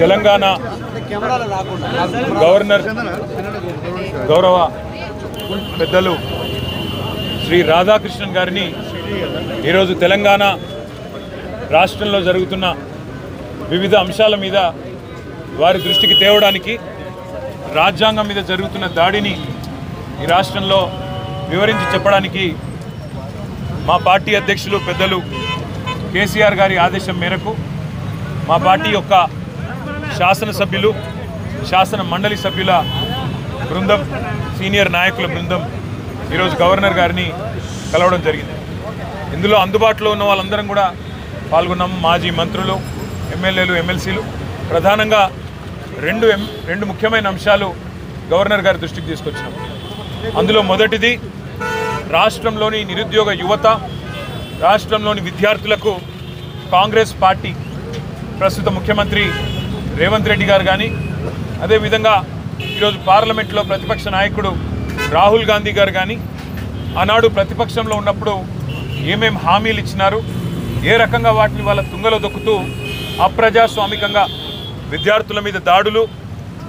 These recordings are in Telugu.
తెలంగాణ గవర్నర్ గౌరవ పెద్దలు శ్రీ రాధాకృష్ణన్ గారిని ఈరోజు తెలంగాణ రాష్ట్రంలో జరుగుతున్న వివిధ అంశాల మీద వారి దృష్టికి తేవడానికి రాజ్యాంగం మీద జరుగుతున్న దాడిని ఈ రాష్ట్రంలో వివరించి చెప్పడానికి మా పార్టీ అధ్యక్షులు పెద్దలు కేసీఆర్ గారి ఆదేశం మేరకు మా పార్టీ యొక్క శాసనసభ్యులు శాసన మండలి సభ్యుల బృందం సీనియర్ నాయకుల బృందం ఈరోజు గవర్నర్ గారిని కలవడం జరిగింది. ఇందులో అందుబాటులో ఉన్న వాళ్ళందరం కూడా పాల్గొన్నాము. మాజీ మంత్రులు, ఎమ్మెల్యేలు, ఎమ్మెల్సీలు. ప్రధానంగా రెండు ముఖ్యమైన అంశాలు గవర్నర్ గారి దృష్టికి తీసుకొచ్చినాం. అందులో మొదటిది రాష్ట్రంలోని నిరుద్యోగ యువత, రాష్ట్రంలోని విద్యార్థులకు కాంగ్రెస్ పార్టీ ప్రస్తుత ముఖ్యమంత్రి రేవంత్ రెడ్డి గారు కానీ, అదేవిధంగా ఈరోజు పార్లమెంట్లో ప్రతిపక్ష నాయకుడు రాహుల్ గాంధీ గారు కానీ ఆనాడు ప్రతిపక్షంలో ఉన్నప్పుడు ఏమేం హామీలు ఇచ్చినారు, ఏ రకంగా వాటిని వాళ్ళ తుంగలో దొక్కుతూ అప్రజాస్వామికంగా విద్యార్థుల మీద దాడులు,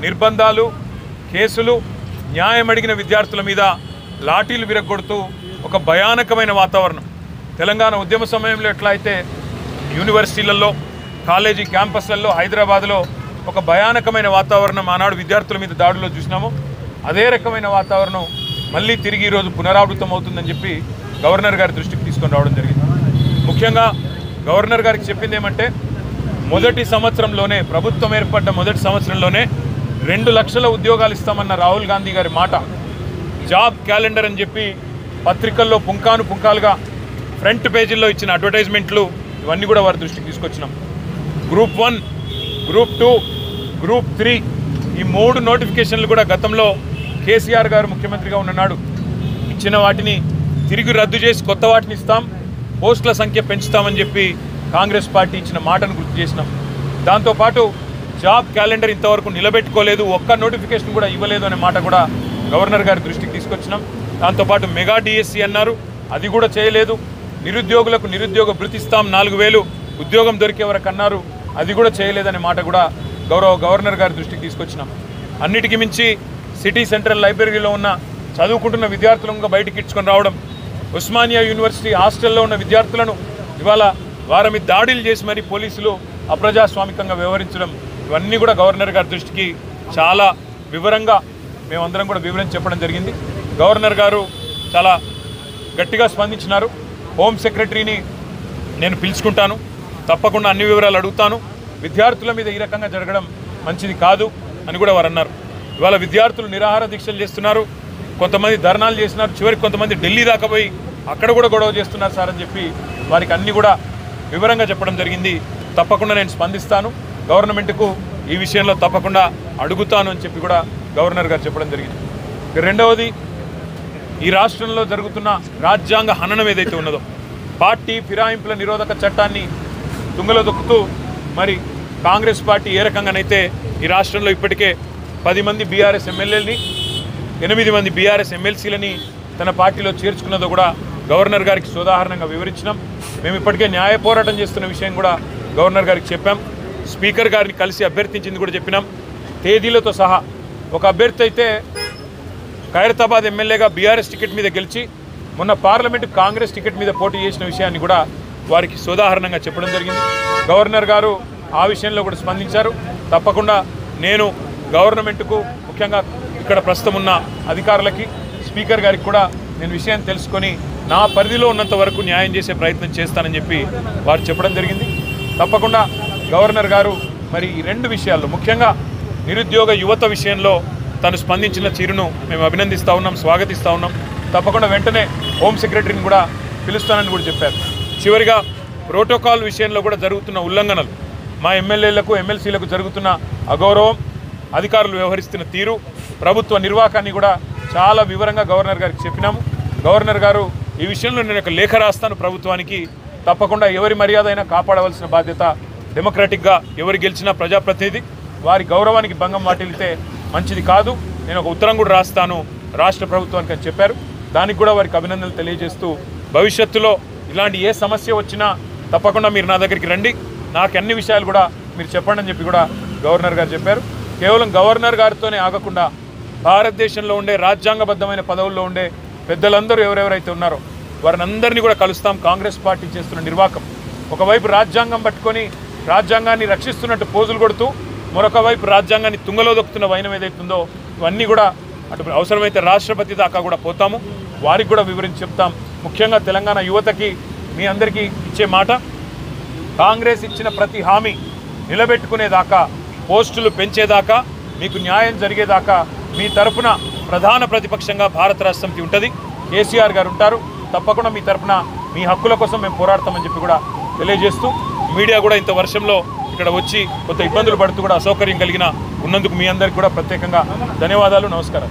నిర్బంధాలు, కేసులు, న్యాయం అడిగిన విద్యార్థుల మీద లాఠీలు విరగొడుతూ ఒక భయానకమైన వాతావరణం. తెలంగాణ ఉద్యమ సమయంలో ఎట్లా అయితే యూనివర్సిటీలలో, కాలేజీ క్యాంపస్లలో, హైదరాబాద్లో ఒక భయానకమైన వాతావరణం ఆనాడు విద్యార్థుల మీద దాడుల్లో చూసినాము, అదే రకమైన వాతావరణం మళ్ళీ తిరిగి ఈరోజు పునరావృతం అవుతుందని చెప్పి గవర్నర్ గారి దృష్టికి తీసుకొని రావడం జరిగింది. ముఖ్యంగా గవర్నర్ గారికి చెప్పింది ఏమంటే, మొదటి సంవత్సరంలోనే, ప్రభుత్వం ఏర్పడ్డ మొదటి సంవత్సరంలోనే 2 లక్షల ఉద్యోగాలు ఇస్తామన్న రాహుల్ గాంధీ గారి మాట జాబ్ క్యాలెండర్ అని చెప్పి పత్రికల్లో పుంకాలుగా ఫ్రంట్ పేజీల్లో ఇచ్చిన అడ్వర్టైజ్మెంట్లు ఇవన్నీ కూడా వారి దృష్టికి తీసుకొచ్చినాం. గ్రూప్ 1, గ్రూప్ 2, గ్రూప్ 3 ఈ 3 నోటిఫికేషన్లు కూడా గతంలో కేసీఆర్ గారు ముఖ్యమంత్రిగా ఉన్ననాడు ఇచ్చిన వాటిని తిరిగి రద్దు చేసి కొత్త వాటిని ఇస్తాం, పోస్టుల సంఖ్య పెంచుతామని చెప్పి కాంగ్రెస్ పార్టీ ఇచ్చిన మాటను గుర్తు చేసినాం. దాంతోపాటు జాబ్ క్యాలెండర్ ఇంతవరకు నిలబెట్టుకోలేదు, ఒక్క నోటిఫికేషన్ కూడా ఇవ్వలేదు అనే మాట కూడా గవర్నర్ గారి దృష్టికి తీసుకొచ్చినాం. దాంతోపాటు మెగా డిఎస్సి అన్నారు, అది కూడా చేయలేదు. నిరుద్యోగులకు నిరుద్యోగ భృతి ఇస్తాం, 4000 ఉద్యోగం దొరికే వరకు అన్నారు, అది కూడా చేయలేదనే మాట కూడా గవర్నర్ గారి దృష్టికి తీసుకొచ్చినాం. అన్నిటికీ మించి సిటీ సెంట్రల్ లైబ్రరీలో ఉన్న చదువుకుంటున్న విద్యార్థులను బయటికి ఇచ్చుకొని రావడం, ఉస్మానియా యూనివర్సిటీ హాస్టల్లో ఉన్న విద్యార్థులను ఇవాళ వారి మీద దాడులు చేసి మరి పోలీసులు అప్రజాస్వామికంగా వ్యవహరించడం, ఇవన్నీ కూడా గవర్నర్ గారి దృష్టికి చాలా వివరంగా మేమందరం కూడా వివరించి చెప్పడం జరిగింది. గవర్నర్ గారు చాలా గట్టిగా స్పందించినారు. హోమ్ సెక్రటరీని నేను పిలుచుకుంటాను, తప్పకుండా అన్ని వివరాలు అడుగుతాను, విద్యార్థుల మీద ఈ రకంగా జరగడం మంచిది కాదు అని కూడా వారు అన్నారు. ఇవాళ విద్యార్థులు నిరాహార దీక్షలు చేస్తున్నారు, కొంతమంది ధర్నాలు చేస్తున్నారు, చివరికి కొంతమంది ఢిల్లీ దాకా పోయి అక్కడ కూడా గొడవ చేస్తున్నారు సార్ అని చెప్పి వారికి అన్ని కూడా వివరంగా చెప్పడం జరిగింది. తప్పకుండా నేను స్పందిస్తాను, గవర్నమెంట్కు ఈ విషయంలో తప్పకుండా అడుగుతాను అని చెప్పి కూడా గవర్నర్ గారు చెప్పడం జరిగింది. రెండవది, ఈ రాష్ట్రంలో జరుగుతున్న రాజ్యాంగ హననం ఏదైతే ఉన్నదో, పార్టీ ఫిరాయింపుల నిరోధక చట్టాన్ని తుంగలో దొక్కుతూ మరి కాంగ్రెస్ పార్టీ ఏ రకంగానైతే ఈ రాష్ట్రంలో ఇప్పటికే 10 మంది బీఆర్ఎస్ ఎమ్మెల్యేలని, 8 మంది బీఆర్ఎస్ ఎమ్మెల్సీలని తన పార్టీలో చేర్చుకున్నదో కూడా గవర్నర్ గారికి సోదాహరణంగా వివరించినాం. మేము ఇప్పటికే న్యాయ పోరాటం చేస్తున్న విషయం కూడా గవర్నర్ గారికి చెప్పాం. స్పీకర్ గారిని కలిసి అభ్యర్థించింది కూడా చెప్పినాం, తేదీలతో సహా. ఒక అభ్యర్థి అయితే ఖైరతాబాద్ ఎమ్మెల్యేగా బీఆర్ఎస్ టికెట్ మీద గెలిచి మొన్న పార్లమెంటు కాంగ్రెస్ టికెట్ మీద పోటీ చేసిన విషయాన్ని కూడా వారికి సోదాహరణంగా చెప్పడం జరిగింది. గవర్నర్ గారు ఆ విషయంలో కూడా స్పందించారు. తప్పకుండా నేను గవర్నమెంట్కు, ముఖ్యంగా ఇక్కడ ప్రస్తుతం ఉన్న అధికారులకి, స్పీకర్ గారికి కూడా నేను విషయాన్ని తెలుసుకొని నా పరిధిలో ఉన్నంత వరకు న్యాయం చేసే ప్రయత్నం చేస్తానని చెప్పి వారు చెప్పడం జరిగింది. తప్పకుండా గవర్నర్ గారు మరి ఈ 2 విషయాల్లో, ముఖ్యంగా నిరుద్యోగ యువత విషయంలో తను స్పందించిన తీరును మేము అభినందిస్తూ ఉన్నాం, స్వాగతిస్తూ ఉన్నాం. తప్పకుండా వెంటనే హోమ్ సెక్రటరీని కూడా పిలుస్తానని కూడా చెప్పారు. చివరిగా ప్రోటోకాల్ విషయంలో కూడా జరుగుతున్న ఉల్లంఘనలు, మా ఎమ్మెల్యేలకు, ఎమ్మెల్సీలకు జరుగుతున్న అగౌరవం, అధికారులు వ్యవహరిస్తున్న తీరు, ప్రభుత్వ నిర్వాహకాన్ని కూడా చాలా వివరంగా గవర్నర్ గారికి చెప్పినాము. గవర్నర్ గారు ఈ విషయంలో నేను ఒక లేఖ రాస్తాను ప్రభుత్వానికి, తప్పకుండా ఎవరి మర్యాద అయినా కాపాడవలసిన బాధ్యత డెమోక్రాటిక్గా ఎవరు గెలిచినా ప్రజాప్రతినిధి, వారి గౌరవానికి భంగం వాటిల్లితే మంచిది కాదు, నేను ఒక ఉత్తరం కూడా రాస్తాను రాష్ట్ర ప్రభుత్వానికి అని చెప్పారు. దానికి కూడా వారికి అభినందనలు తెలియజేస్తూ, భవిష్యత్తులో ఇలాంటి ఏ సమస్య వచ్చినా తప్పకుండా మీరు నా దగ్గరికి రండి, నాకు అన్ని విషయాలు కూడా మీరు చెప్పండి అని చెప్పి కూడా గవర్నర్ గారు చెప్పారు. కేవలం గవర్నర్ గారితోనే ఆగకుండా భారతదేశంలో ఉండే రాజ్యాంగబద్ధమైన పదవుల్లో ఉండే పెద్దలందరూ ఎవరెవరైతే ఉన్నారో వారిని అందరినీ కూడా కలుస్తాం. కాంగ్రెస్ పార్టీ చేస్తున్న నిర్వాకం, ఒకవైపు రాజ్యాంగం పట్టుకొని రాజ్యాంగాన్ని రక్షిస్తున్నట్టు పోజులు కొడుతూ మరొక వైపు రాజ్యాంగాన్ని తుంగలో దొక్కుతున్న వైనం ఏదైతుందో ఇవన్నీ కూడా అటు అవసరమైతే రాష్ట్రపతి దాకా కూడా పోతాము, వారికి కూడా వివరించి చెప్తాం. ముఖ్యంగా తెలంగాణ యువతకి మీ అందరికీ ఇచ్చే మాట, కాంగ్రెస్ ఇచ్చిన ప్రతి హామీ నిలబెట్టుకునేదాకా, పోస్టులు పెంచేదాకా, మీకు న్యాయం జరిగేదాకా మీ తరఫున ప్రధాన ప్రతిపక్షంగా భారత రాష్ట్ర సమితి ఉంటుంది. కేసీఆర్ గారు ఉంటారు. తప్పకుండా మీ తరఫున మీ హక్కుల కోసం మేము పోరాడతామని చెప్పి కూడా తెలియజేస్తూ, మీడియా కూడా ఇంత వర్షంలో ఇక్కడ వచ్చి కొంత ఇబ్బందులు పడుతూ కూడా అసౌకర్యం కలిగిన ఉన్నందుకు మీ అందరికీ కూడా ప్రత్యేకంగా ధన్యవాదాలు, నమస్కారం.